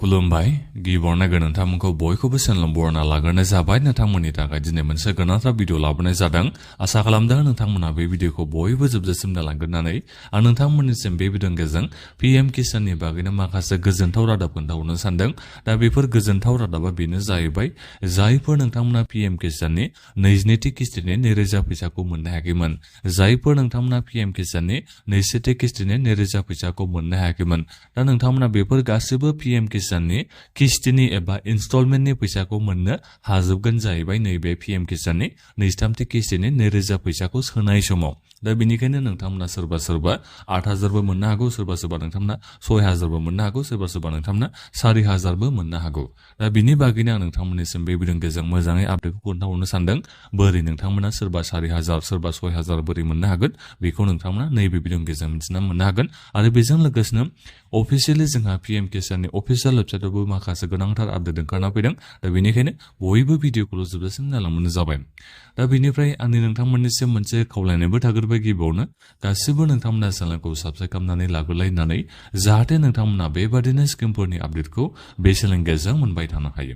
खुलुमबाय गिबियावनो नोंथांमोनखौ बयखौबो चेनेल बरायना लाग्रोनाय जाबाय नोंथांमोननि थाखाय दिनै मोनसे गोनांथार भिडिअ लाबोनाय जादों आसा खालामदों नोंथांमोना बे भिडिअखौ बयबो जोबजासिम नायलांगोननानै आं नोंथांमोननिसिम बे भिडिअनि गेजेरजों पीएम किसाननि बागैनो माखासे गोजोनथाव रादाब खोन्थाहरनो सानदों दा बेफोर गोजोनथाव रादाबा बेनो जाहैबाय जायफोर नोंथांमोना पीएम किसाननि नैजिनैथि किस्तिनि 2000 फैसाखौ मोननो हायाखैमोन जायफोर नोंथांमोना पीएम किसाननि नैजिसेथि किस्तिनि 2000 फैसाखौ मोननो हायाखैमोन दा नोंथांमोना बेफोर गासिबो पीएम किसाननि किस्तिनि एबा इनस्टलमेन्टनि फैसाखौ मोननो हाजोबगोन जाहैबाय नैबे पीएम किसाननि 23थि किस्तिनि 2000 फैसाखौ सोनाय समाव दा बेनिखायनो नोंथांमोना सोरबा 8000 बो मोननो हागौ सोरबा नोंथांमोना 6000 बो मोननो हागौ सोरबा नोंथांमोना 4000 बो मोननो हागौ दा बिनि बागैनो आं नोंथांमोननिसिम बे भिडिअनि गेजेरजों मोजाङै आपडेटखौ खोन्थाहरनो सानदों बोरै नोंथांमोना सोरबा 4000 सोरबा 6000 बोरै मोननो हागोन बेखौ नोंथांमोना नैबे भिडिअनि गेजेरजों मिथिना मोननो हागोन आरो बेजों लोगोसेनो अफिसियेलि जोंहा पीएम किसाननि अफिसियेल वेबसाइटआवबो माखासे गोनांथार आपडेट ओंखारना फैदों दा बेनिखायनो बयबो भिडिअखौल' जोबजासिम नायलांबानो जाबाय दा बेनिफ्राय आंनि नोंथांमोननिसिम मोनसे खावलायनायबो थाग्रोबाय गिबियावनो गासिबो नोंथांमोना चेनेलखौ साबस्क्राइब खालामनानै लाग्रोलायनानै जाहाथे नोंथांमोना बेबादिनो स्किमफोरनि आपडेटखौ बे चेनेलनि गेजेरजों मोनबाय थानो हायो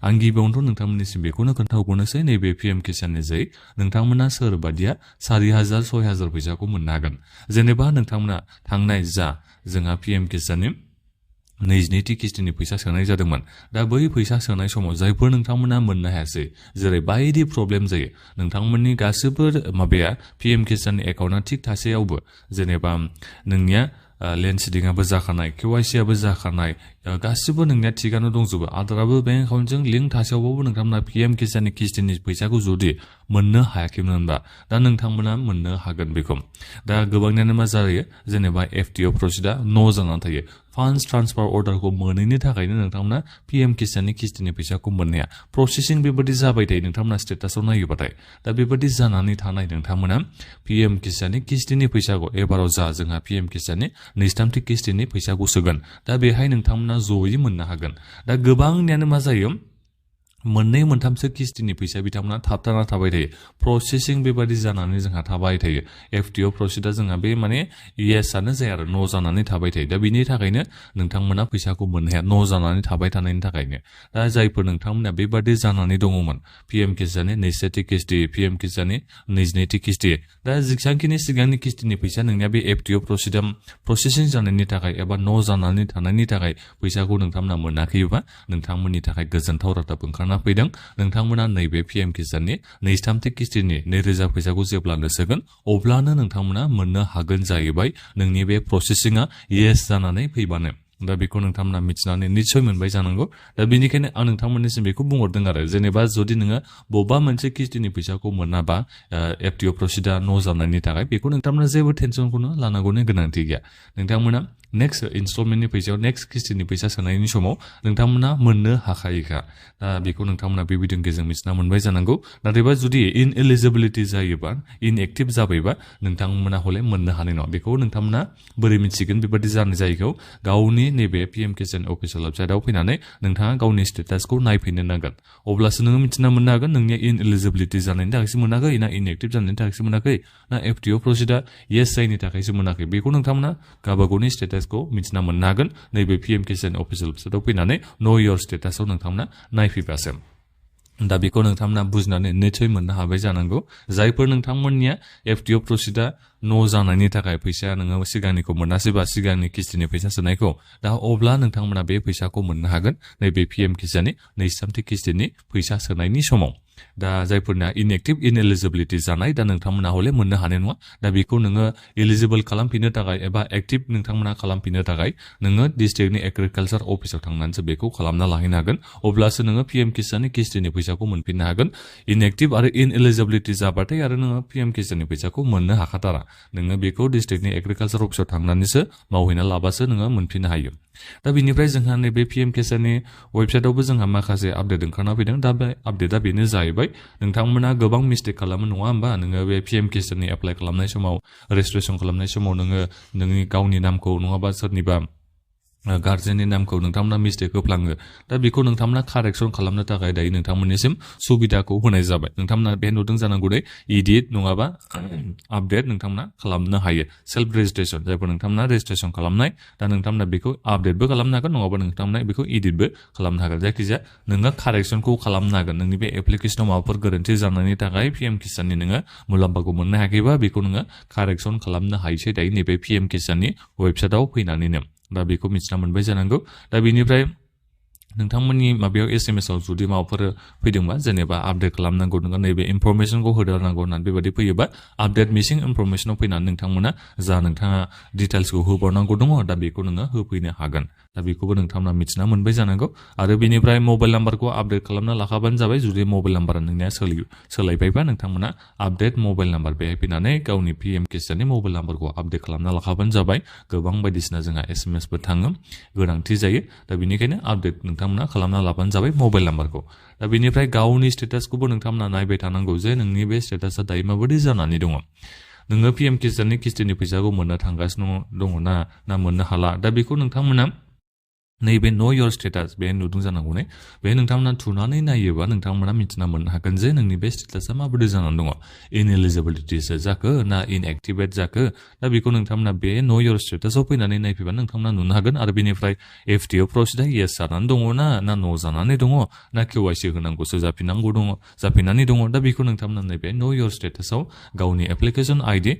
आं गिबियावनोथ' नोंथांमोननिसिम बेखौनो खोन्थाहरनोसै नैबे पीएम किसाननि जै नोंथांमोना सोरबादिया 4000 6000 फैसाखौ मोननो हागोन जेनेबा नोंथांमोना थांनाय जा जोंहा पीएम किसाननि नैजिनैथि किस्तिनि फैसा सोनाय जादोंमोन दा बै फैसा सोनाय समाव जायफोर नोंथांमोना मोननो हायासै जेरै बायदि प्रब्लेम जायो नोंथांमोननि गासिबो माबाया पीएम किसाननि एकाउन्टआ थिग थासेयावबो जेनेबा नोंनिया लेन्ड सिडिंआबो जाखानाय केवाइसिआबो जाखानाय गासिबो नोंनिया थिगानो दंजोबो आदाराबो बेंक एकाउन्टजों लिंक थासेयावबाबो नोंथांमोना पीएम किसाननि किस्तिनि फैसाखौ जुदि मोननो हायाखैमोनबा दा नोंथांमोना मोननो हागोन बेखौ दा गोबांनियानो मा जायो जेनेबा एफटिअ प्रसिडा न' जानानै थायो फान्ड्स ट्रान्सफार अर्डारखौ मोनैनि थाखायनो नोंथांमोना पीएम किसाननि किस्तिनि फैसाखौ मोननाया प्रसेसिं बेबादि जाबाय थायो नोंथांमोना स्टेटासआव नायोबाथाय दा बेबादि जानानै थानाय नोंथांमोना पीएम किसाननि किस्तिनि फैसाखौ एबाराव जा जोंहा पीएम किसाननि 23थि किस्तिनि फैसाखौ सोगोन दा बेहाय नोंथांमोना जयै मोननो हागोन दा गोबांनियानो मा जायो मोननै मोनथामसो किस्तिनि फैसा बिथांमोना थाबथाना थाबाय थायो प्रसेसिं बेबादि जानानै जोंहा थाबाय थायो एफटिअ प्रसिडा जोंहा बे माने येसआनो जाया आरो न' जानानै थाबाय थायो दा बिनि थाखायनो नोंथांमोना फैसाखौ मोननो हाया न' जानानै थाबाय थानायनि थाखायनो दा जायफोर नोंथांमोना बेबादि जानानै दङमोन पीएम किसाननि नैजिसेथि किस्ति पीएम किसाननि नैजिनैथि किस्ति दा जेसेबांखिनि सिगांनि किस्तिनि फैसा नोंनिया बे एफटिअ प्रसिडा प्रसेसिं जानायनि थाखाय एबा न' जानानै थानायनि थाखाय फैसाखौ नोंथांमोना मोनाखैबा नोंथांमोननि थाखाय गोजोनथाव रादाब ओंखारना फैदों नोंथांमोना नैबे पीएम किसाननि 23थि किस्तिनि 2000 फैसाखौ जेब्लानो सोगोन अब्लानो नोंथांमोना मोननो हागोन जाहैबाय नोंनि बे प्रसेसिंआ येस जानानै फैबानो दा बेखौ नोंथांमोना मिथिनानै निस्सय मोनबाय जानांगौ दा बेनिखायनो आं नोंथांमोननिसिम बेखौ बुंहरदों आरो जेनेबा जुदि नोङो बबेबा मोनसे किस्तिनि फैसाखौ मोनाबा एफटिअ प्रसिडा न' जानायनि थाखाय बेखौ नोंथांमोना जेबो टेनसनखौनो लानांगौनि गोनांथि गैया नोंथांमोना नेक्स्ट इनस्टलमेन्टनि फैसायाव नेक्स्ट किस्तिनि फैसा सोनायनि समाव नोंथांमोना मोननो हाखायोखा दा बेखौ नोंथांमोना बे भिडिअनि गेजेरजों मिथिना मोनबाय जानांगौ नाथायबा जुदि इनएलिजिबिलिटि जायोबा इनएक्टिभ जाबायबा नोंथांमोना हले मोननो हानाय नङा बेखौ नोंथांमोना बोरै मिथिगोन बेबादि जानाय जायैखौ गावनि नैबे पीएम किसान अफिसियेल वेबसाइटआव फैनानै नोंथाङा गावनि स्टेटासखौ नायफैनो नांगोन अब्लासो नोङो मिथिना मोननो हागोन नोंनिया इनएलिजिबिलिटि जानायनि थाखायसो मोनाखै ना इनएक्टिभ जानायनि थाखायसो मोनाखै ना एफटिअ प्रसिडा येस जायनि थाखायसो मोनाखै बेखौ नोंथांमोना गावबागावनि स्टेटासखौ मिथिना मोननो हागोन नैबे पीएम किसान अफिसियेल वेबसाइटआव फैनानै नो योर स्टेटासआव नोंथांमोना नायफैबासो दा बेखौ नोंथांमोना बुजिनानै निस्सय मोननो हाबाय जानांगौ जायफोर नोंथांमोननिया एफटिअ प्रसिडा न' जानायनि थाखाय फैसाया नोङो सिगांनिखौ मोनासैबा सिगांनि किस्तिनि फैसा सोनायखौ दा अब्ला नोंथांमोना बे फैसाखौ मोननो हागोन नैबे पीएम किसाननि 23थि किस्तिनि फैसा सोनायनि समाव दा जायफोरना इनएक्टिभ इनएलिजिबिलिटि जानाय दा नोंथांमोना हले मोननो हानाय नङा दा बेखौ नोङो एलिजिबल खालामफिननो थाखाय एबा एक्टिभ नोंथांमोना खालामफिननो थाखाय नोङो डिस्ट्रिक्टनि एग्रिकालचार अफिसाव थांनानैसो बेखौ खालामना लाहैनो हागोन अब्लासो नोङो पीएम किसाननि किस्तिनि फैसाखौ मोनफिननो हागोन इनएक्टिभ आरो इनएलिजिबिलिटि जाबाथाय आरो नोङो पीएम किसाननि फैसाखौ मोननो हाखाथारा नोङो बेखौ डिस्ट्रिक्टनि एग्रिकालचार अफिसाव थांनानैसो मावहैना लाबासो नोङो मोनफिननो हायो दा बिनिफ्राय जोंहा नैबे पीएम किसाननि वेबसाइटआवबो जोंहा माखासे आपडेट ओंखारना फैदों दा बे आपडेटआ बेनो जाहैबाय नोंथांमोना गोबां मिस्टेक खालामो नङा होमबा नोङो बे पीएम किसाननि एप्लाइ खालामनाय समाव रेजिस्ट्रेसन खालामनाय समाव नोङो नोंनि गावनि नामखौ नङाबा सोरनिबा गार्जेननि नामखौ नोंथांमोना मिस्टेक होफ्लाङो दा बेखौ नोंथांमोना कारेक्सन खालामनो थाखाय दायो नोंथांमोननिसिम सुबिदाखौ होनाय जाबाय नोंथांमोना बे नुदों जानांगौ दे एडिट नङाबा आपडेट नोंथांमोना खालामनो हायो सेल्फ रेजिस्ट्रेसन जायफोर नोंथांमोना रेजिस्ट्रेसन खालामनाय दा नोंथांमोना बेखौ आपडेटबो खालामनो हागोन नङाबा नोंथांमोना बेखौ एडिटबो खालामनो हागोन जायखिजाया नोङो कारेक्सनखौ खालामनो हागोन नोंनि बे एप्लिकेसनाव माबाफोर गोरोन्थि जानायनि थाखाय पिएम किसाननि नोङो मुलाम्फाखौ मोननो हायाखैबा बेखौ नोङो कारेक्सन खालामनो हायोसै दायो नैबे पिएम किसाननि वेबसाइटआव फैनानैनो दा बेखौ मिथिना मोनबाय जानांगौ दा बेनिफ्राय नोंथांमोननि माबायाव एसएमएसआव जुदि माबाफोर फैदोंबा जेनेबा आपडेट खालामनांगौ नोङो नैबे इनफरमेसनखौ होदेरनांगौ होननानै बेबायदि फैयोबा आपडेट मिसिं इनफरमेसनाव फैनानै नोंथांमोना जा नोंथाङा डिटेल्सखौ होबावनांगौ दङ दा बेखौ नोङो होफैनो हागोन दा बेखौबो नोंथांमोना मिथिना मोनबाय जानांगौ आरो बेनिफ्राय मबाइल नाम्बारखौ आपडेट खालामना लाखाबानो जाबाय जुदि मबाइल नाम्बारा नोंनिया सोलायबायबा नोंथांमोना आपडेट मबाइल नाम्बार बेहाय फैनानै गावनि पिएम किसाननि मबाइल नाम्बारखौ आपडेट खालामना लाखाबानो जाबाय गोबां बायदिसिना जोंहा एसएमएसबो थाङो गोनांथि जायो दा बेनिखायनो आपडेट नोंथांमोना खालामना लाबानो जाबाय मबाइल नाम्बारखौ दा बेनिफ्राय गावनि स्टेटासखौबो नोंथांमोना नायबाय थानांगौ जे नोंनि बे स्टेटासा दायो माबायदि जानानै दङ नोङो पिएम किसाननि किस्तिनि फैसाखौ मोननो थांगासिनो दङ ना मोननो हाला दा बेखौ नोंथांमोना नैबे नो योर स्टेटास बे नुदों जानांगौ ने बे नोंथांमोना थुनानै नायोबा नोंथांमोना मिथिना मोननो हागोन जे नोंनि बे स्टेटासा माबायदि जानानै दङ इनएलिजिबिलिटिसो जाखो ना इनएक्टिभेट जाखो दा बेखौ नोंथांमोना बे नो योर स्टेटासाव फैनानै नायफैबा नोंथांमोना नुनो हागोन आरो बेनिफ्राय एफटिअ प्रसिडा येस जानानै दङ ना नो जानानै दङ ना केवाइसि होनांगौसो जाफिननानै दङ दा बेखौ नोंथांमोना नैबे नो योर स्टेटासाव गावनि एप्लिकेसन आइडि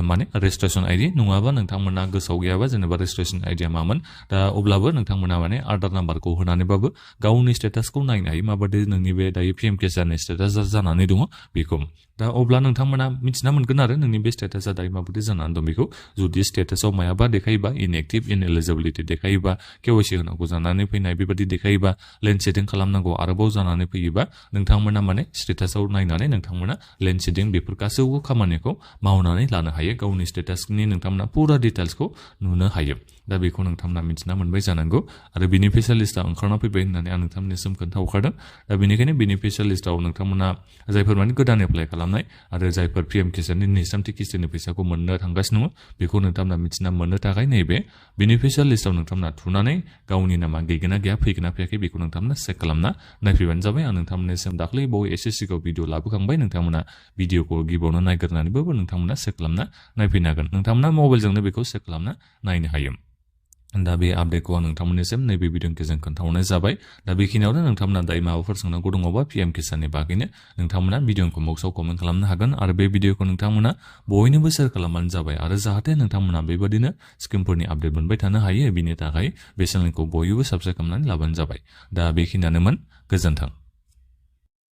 माने रेजिस्ट्रेसन आइडि नङाबा नोंथांमोना गोसोआव गैयाबा जेनेबा रेजिस्ट्रेसन आइडिया मामोन दा अब्लाबो नोंथांमोना माने आधार नाम्बारखौ होनानैबाबो गावनि स्टेटासखौ नायनो हायो माबायदि नोंनि बे दायो पिएम किसाननि स्टेटासा जानानै दङ बेखौ दा अब्ला नोंथांमोना मिथिना मोनगोन आरो नोंनि बे स्टेटासा दायो माबायदि जानानै दं बेखौ जुदि स्टेटासाव मायाबा देखायोबा इनएक्टिभ इनएलिजिबिलिटि देखायोबा केवाइसि होनांगौ जानानै फैनाय बेबायदि देखायोबा लेन्ड सेटिं खालामनांगौ आरोबाव जानानै फैयोबा नोंथांमोना माने स्टेटासाव नायनानै नोंथांमोना लेन्ड सेटिं बेफोर गासैबो खामानिखौ मावनानै लानो हायो गावनि स्टेटासनि नोंथांमोना पुरा डिटेल्सखौ नुनो हायो दा बेखौ नोंथांमोना मिथिना मोनबाय जानांगौ आरो बेनिफिसियेल लिस्टआ ओंखारना फैबाय होननानै आं नोंथांमोननिसिम खोन्थाहरखादों दा बेनिखायनो बेनिफिसियेल लिस्टआव नोंथांमोना जायफोर माने गोदान एप्लाइ खालामनाय आरो जायफोर पिएम किसाननि नैथि किस्तिनि फैसाखौ मोननो थांगासिनो दङ बेखौ नोंथांमोना मिथिना मोननो थाखाय नैबे बेनिफिसियेल लिस्टआव नोंथांमोना थुनानै गावनि नामा गैगोना गैया फैगोना फैयाखै बेखौ नोंथांमोना चेक खालामना नायफैबानो जाबाय आं नोंथांमोननिसिम दाख्लै बावै एसे सिगाङाव भिडिअ लाबोखांबाय नोंथांमोना भिडिअखौ गिबियावनो नायग्रोनानैबाबो नोंथांमोना चेक खालामना नायफैनो हागोन नोंथांमोना मबाइलजोंनो बेखौ चेक खालामना नायनो हायो दा बे आपडेटखौ आं नोंथांमोननिसिम नैबे भिडिअनि गेजेरजों खोन्थाहरनाय जाबाय दा बेखिनियावनो नोंथांमोना दायो माबाफोर सोंनांगौ दङबा पिएम किसाननि बागैनो नोंथांमोना भिडिअनि बक्सआव कमेन्ट खालामनो हागोन आरो बे भिडिअखौ नोंथांमोना बयनोबो शेयार खालामबानो जाबाय आरो जाहाथे नोंथांमोना बेबादिनो स्किमफोरनि आपडेट मोनबाय थानो हायो बिनि थाखाय बे चेनेलखौ बयबो साबस्क्राइब खालामनानै लाबानो जाबाय दा बेखिनियानोमोन गोजोन्थों